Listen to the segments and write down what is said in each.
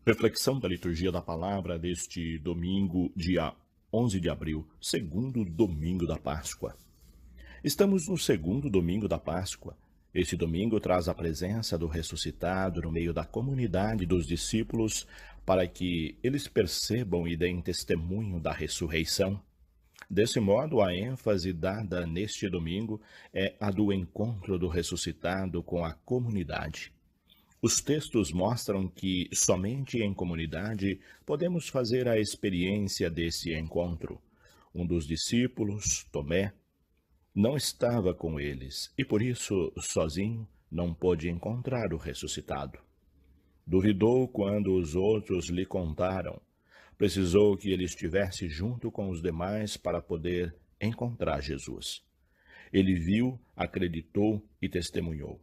Reflexão da liturgia da palavra deste domingo, dia 11 de abril, segundo domingo da Páscoa. Estamos no segundo domingo da Páscoa. Este domingo traz a presença do ressuscitado no meio da comunidade dos discípulos para que eles percebam e deem testemunho da ressurreição. Desse modo, a ênfase dada neste domingo é a do encontro do ressuscitado com a comunidade. Os textos mostram que somente em comunidade podemos fazer a experiência desse encontro. Um dos discípulos, Tomé, não estava com eles e por isso, sozinho, não pôde encontrar o ressuscitado. Duvidou quando os outros lhe contaram. Precisou que ele estivesse junto com os demais para poder encontrar Jesus. Ele viu, acreditou e testemunhou.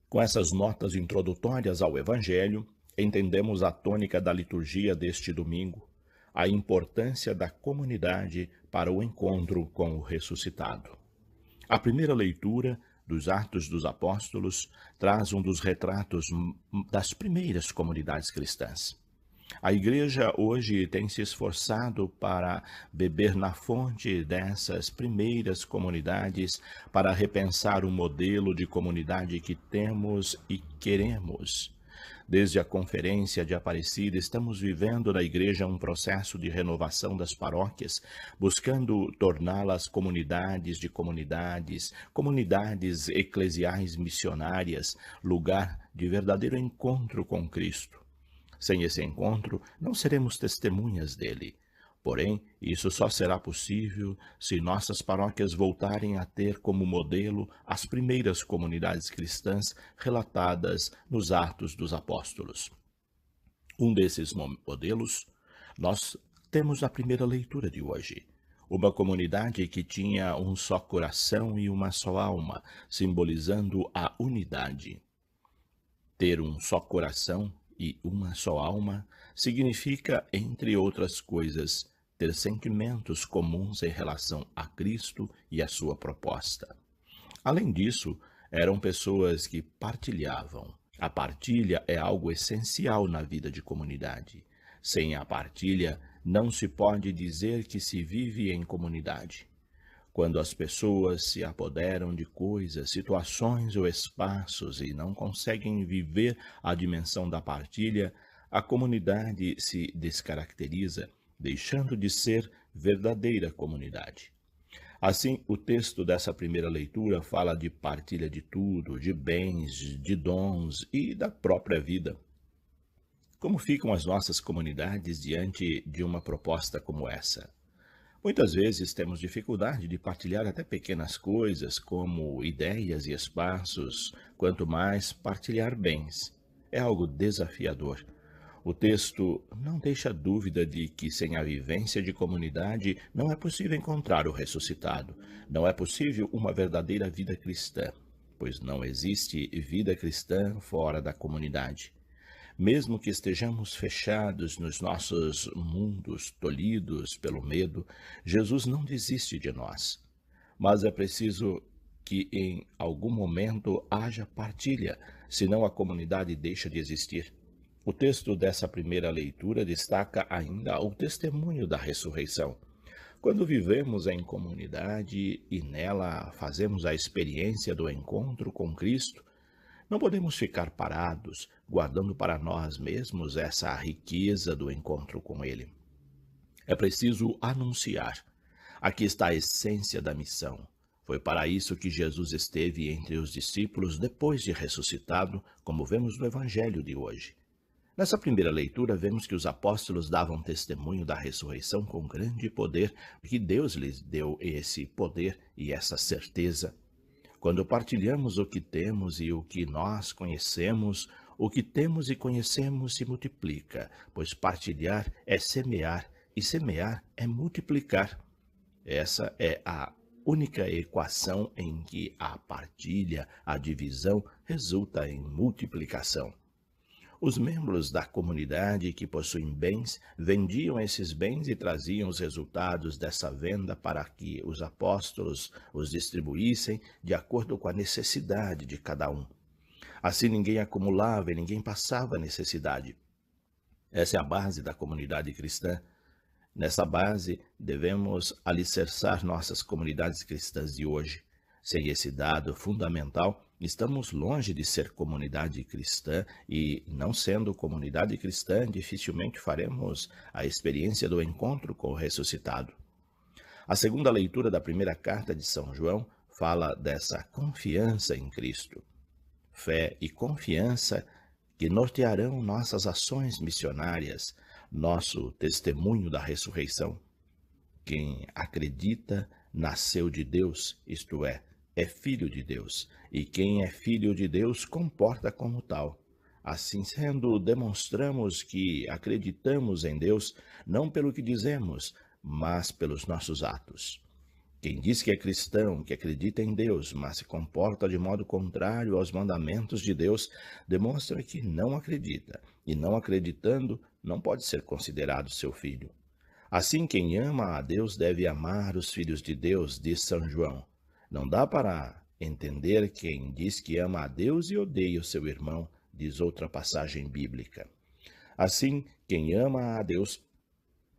Com essas notas introdutórias ao Evangelho, entendemos a tônica da liturgia deste domingo, a importância da comunidade para o encontro com o ressuscitado. A primeira leitura dos Atos dos Apóstolos traz um dos retratos das primeiras comunidades cristãs. A igreja hoje tem se esforçado para beber na fonte dessas primeiras comunidades, para repensar o modelo de comunidade que temos e queremos. Desde a Conferência de Aparecida, estamos vivendo na igreja um processo de renovação das paróquias, buscando torná-las comunidades de comunidades, comunidades eclesiais missionárias, lugar de verdadeiro encontro com Cristo. Sem esse encontro, não seremos testemunhas dele. Porém, isso só será possível se nossas paróquias voltarem a ter como modelo as primeiras comunidades cristãs relatadas nos Atos dos Apóstolos. Um desses modelos nós temos na primeira leitura de hoje. Uma comunidade que tinha um só coração e uma só alma, simbolizando a unidade. Ter um só coração e uma só alma significa, entre outras coisas, ter sentimentos comuns em relação a Cristo e a sua proposta. Além disso, eram pessoas que partilhavam. A partilha é algo essencial na vida de comunidade. Sem a partilha, não se pode dizer que se vive em comunidade. Quando as pessoas se apoderam de coisas, situações ou espaços e não conseguem viver a dimensão da partilha, a comunidade se descaracteriza, deixando de ser verdadeira comunidade. Assim, o texto dessa primeira leitura fala de partilha de tudo, de bens, de dons e da própria vida. Como ficam as nossas comunidades diante de uma proposta como essa? Muitas vezes temos dificuldade de partilhar até pequenas coisas, como ideias e espaços, quanto mais partilhar bens. É algo desafiador. O texto não deixa dúvida de que sem a vivência de comunidade não é possível encontrar o ressuscitado, não é possível uma verdadeira vida cristã, pois não existe vida cristã fora da comunidade. Mesmo que estejamos fechados nos nossos mundos, tolhidos pelo medo, Jesus não desiste de nós. Mas é preciso que em algum momento haja partilha, senão a comunidade deixa de existir. O texto dessa primeira leitura destaca ainda o testemunho da ressurreição. Quando vivemos em comunidade e nela fazemos a experiência do encontro com Cristo, não podemos ficar parados, guardando para nós mesmos essa riqueza do encontro com Ele. É preciso anunciar. Aqui está a essência da missão. Foi para isso que Jesus esteve entre os discípulos depois de ressuscitado, como vemos no Evangelho de hoje. Nessa primeira leitura, vemos que os apóstolos davam testemunho da ressurreição com grande poder, que Deus lhes deu esse poder e essa certeza. Quando partilhamos o que temos e o que nós conhecemos, o que temos e conhecemos se multiplica, pois partilhar é semear e semear é multiplicar. Essa é a única equação em que a partilha, a divisão, resulta em multiplicação. Os membros da comunidade que possuem bens vendiam esses bens e traziam os resultados dessa venda para que os apóstolos os distribuíssem de acordo com a necessidade de cada um. Assim ninguém acumulava e ninguém passava necessidade. Essa é a base da comunidade cristã. Nessa base, devemos alicerçar nossas comunidades cristãs de hoje. Sem esse dado fundamental, estamos longe de ser comunidade cristã e, não sendo comunidade cristã, dificilmente faremos a experiência do encontro com o ressuscitado. A segunda leitura da primeira carta de São João fala dessa confiança em Cristo. Fé e confiança que nortearão nossas ações missionárias, nosso testemunho da ressurreição. Quem acredita nasceu de Deus, isto é filho de Deus, e quem é filho de Deus comporta como tal. Assim sendo, demonstramos que acreditamos em Deus não pelo que dizemos, mas pelos nossos atos. Quem diz que é cristão, que acredita em Deus, mas se comporta de modo contrário aos mandamentos de Deus, demonstra que não acredita, e não acreditando, não pode ser considerado seu filho. Assim, quem ama a Deus deve amar os filhos de Deus, diz São João. Não dá para entender quem diz que ama a Deus e odeia o seu irmão, diz outra passagem bíblica. Assim, quem ama a Deus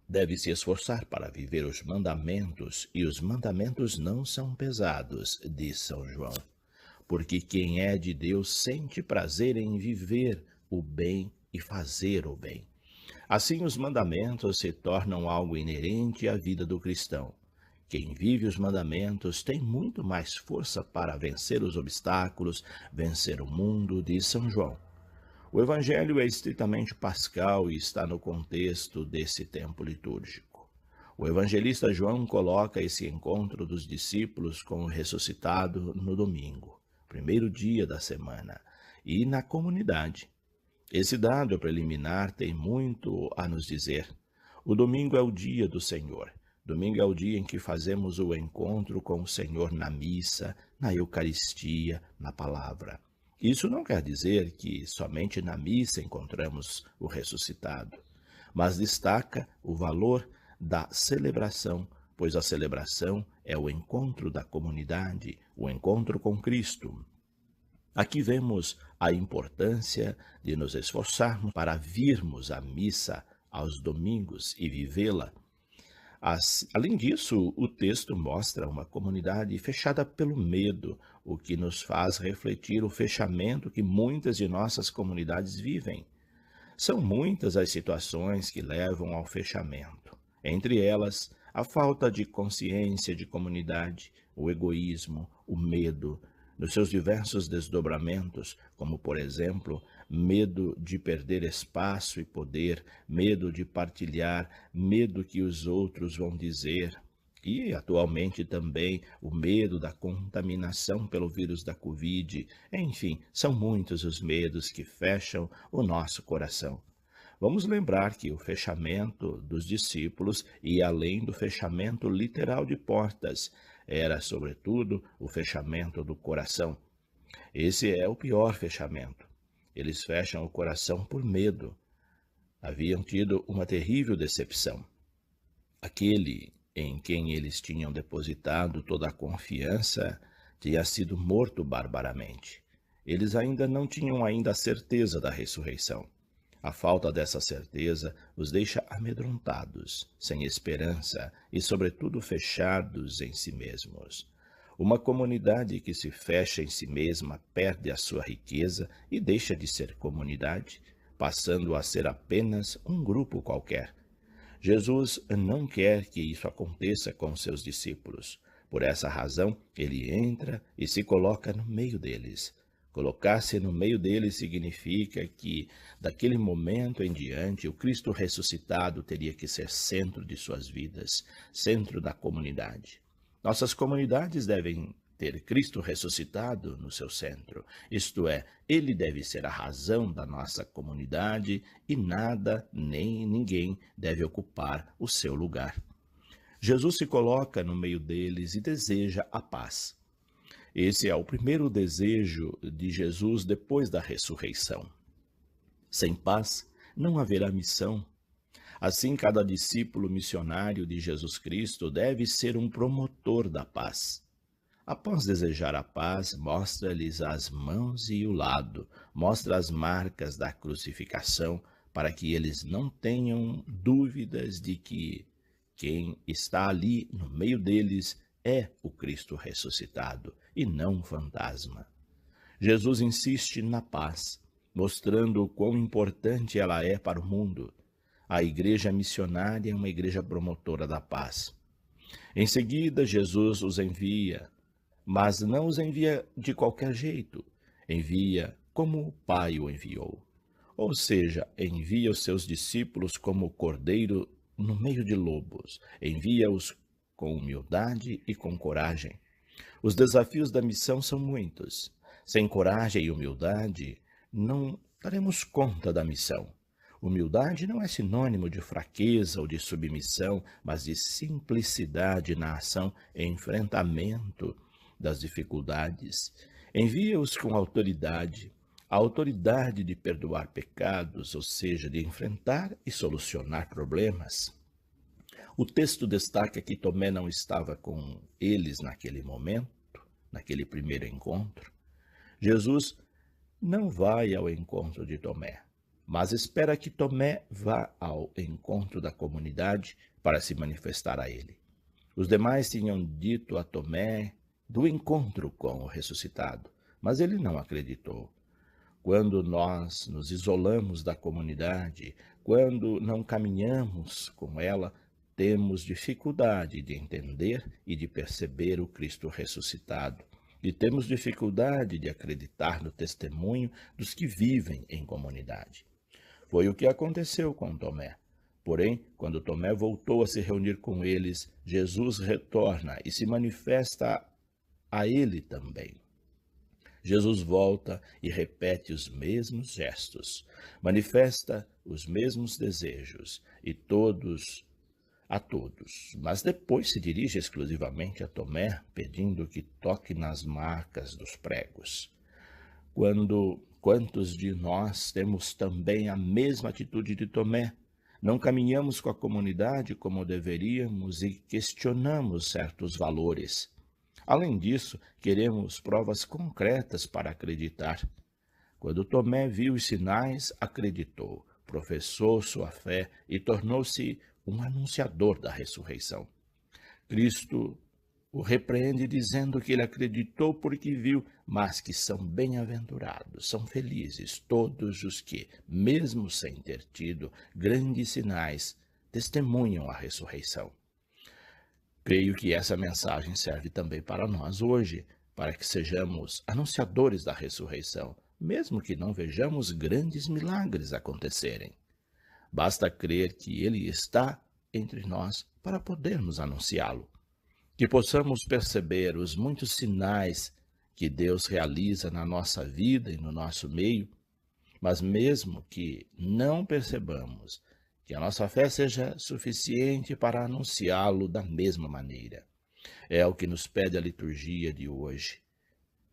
deve se esforçar para viver os mandamentos, e os mandamentos não são pesados, diz São João. Porque quem é de Deus sente prazer em viver o bem e fazer o bem. Assim, os mandamentos se tornam algo inerente à vida do cristão. Quem vive os mandamentos tem muito mais força para vencer os obstáculos, vencer o mundo, diz São João. O Evangelho é estritamente pascal e está no contexto desse tempo litúrgico. O evangelista João coloca esse encontro dos discípulos com o ressuscitado no domingo, primeiro dia da semana, e na comunidade. Esse dado preliminar tem muito a nos dizer. O domingo é o dia do Senhor. Domingo é o dia em que fazemos o encontro com o Senhor na missa, na Eucaristia, na palavra. Isso não quer dizer que somente na missa encontramos o ressuscitado, mas destaca o valor da celebração, pois a celebração é o encontro da comunidade, o encontro com Cristo. Aqui vemos a importância de nos esforçarmos para virmos à missa aos domingos e vivê-la. Além disso, o texto mostra uma comunidade fechada pelo medo, o que nos faz refletir o fechamento que muitas de nossas comunidades vivem. São muitas as situações que levam ao fechamento. Entre elas, a falta de consciência de comunidade, o egoísmo, o medo, nos seus diversos desdobramentos, como, por exemplo, medo de perder espaço e poder, medo de partilhar, medo que os outros vão dizer, e, atualmente, também o medo da contaminação pelo vírus da Covid. Enfim, são muitos os medos que fecham o nosso coração. Vamos lembrar que o fechamento dos discípulos ia além do fechamento literal de portas, era, sobretudo, o fechamento do coração. Esse é o pior fechamento. Eles fecham o coração por medo. Haviam tido uma terrível decepção. Aquele em quem eles tinham depositado toda a confiança tinha sido morto barbaramente. Eles ainda não tinham a certeza da ressurreição. A falta dessa certeza os deixa amedrontados, sem esperança e, sobretudo, fechados em si mesmos. Uma comunidade que se fecha em si mesma perde a sua riqueza e deixa de ser comunidade, passando a ser apenas um grupo qualquer. Jesus não quer que isso aconteça com seus discípulos. Por essa razão, ele entra e se coloca no meio deles. Colocar-se no meio deles significa que, daquele momento em diante, o Cristo ressuscitado teria que ser centro de suas vidas, centro da comunidade. Nossas comunidades devem ter Cristo ressuscitado no seu centro, isto é, ele deve ser a razão da nossa comunidade e nada nem ninguém deve ocupar o seu lugar. Jesus se coloca no meio deles e deseja a paz. Esse é o primeiro desejo de Jesus depois da ressurreição. Sem paz, não haverá missão. Assim, cada discípulo missionário de Jesus Cristo deve ser um promotor da paz. Após desejar a paz, mostra-lhes as mãos e o lado, mostra as marcas da crucificação, para que eles não tenham dúvidas de que quem está ali no meio deles é o Cristo ressuscitado e não um fantasma. Jesus insiste na paz, mostrando o quão importante ela é para o mundo. A igreja missionária é uma igreja promotora da paz. Em seguida, Jesus os envia, mas não os envia de qualquer jeito. Envia como o Pai o enviou. Ou seja, envia os seus discípulos como cordeiro no meio de lobos. Envia-os com humildade e com coragem. Os desafios da missão são muitos. Sem coragem e humildade, não daremos conta da missão. Humildade não é sinônimo de fraqueza ou de submissão, mas de simplicidade na ação e enfrentamento das dificuldades. Envia-os com autoridade, a autoridade de perdoar pecados, ou seja, de enfrentar e solucionar problemas. O texto destaca que Tomé não estava com eles naquele momento, naquele primeiro encontro. Jesus não vai ao encontro de Tomé, mas espera que Tomé vá ao encontro da comunidade para se manifestar a ele. Os demais tinham dito a Tomé do encontro com o ressuscitado, mas ele não acreditou. Quando nós nos isolamos da comunidade, quando não caminhamos com ela, temos dificuldade de entender e de perceber o Cristo ressuscitado. E temos dificuldade de acreditar no testemunho dos que vivem em comunidade. Foi o que aconteceu com Tomé. Porém, quando Tomé voltou a se reunir com eles, Jesus retorna e se manifesta a ele também. Jesus volta e repete os mesmos gestos, manifesta os mesmos desejos a todos, mas depois se dirige exclusivamente a Tomé, pedindo que toque nas marcas dos pregos. Quantos de nós temos também a mesma atitude de Tomé? Não caminhamos com a comunidade como deveríamos e questionamos certos valores. Além disso, queremos provas concretas para acreditar. Quando Tomé viu os sinais, acreditou, professou sua fé e tornou-se um anunciador da ressurreição. Cristo o repreende dizendo que ele acreditou porque viu, mas que são bem-aventurados, são felizes todos os que, mesmo sem ter tido grandes sinais, testemunham a ressurreição. Creio que essa mensagem serve também para nós hoje, para que sejamos anunciadores da ressurreição, mesmo que não vejamos grandes milagres acontecerem. Basta crer que Ele está entre nós para podermos anunciá-lo. Que possamos perceber os muitos sinais que Deus realiza na nossa vida e no nosso meio, mas mesmo que não percebamos, que a nossa fé seja suficiente para anunciá-lo da mesma maneira. É o que nos pede a liturgia de hoje.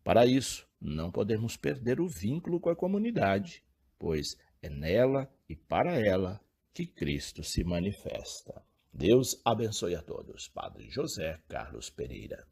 Para isso, não podemos perder o vínculo com a comunidade, pois é nela e para ela que Cristo se manifesta. Deus abençoe a todos. Padre José Carlos Pereira.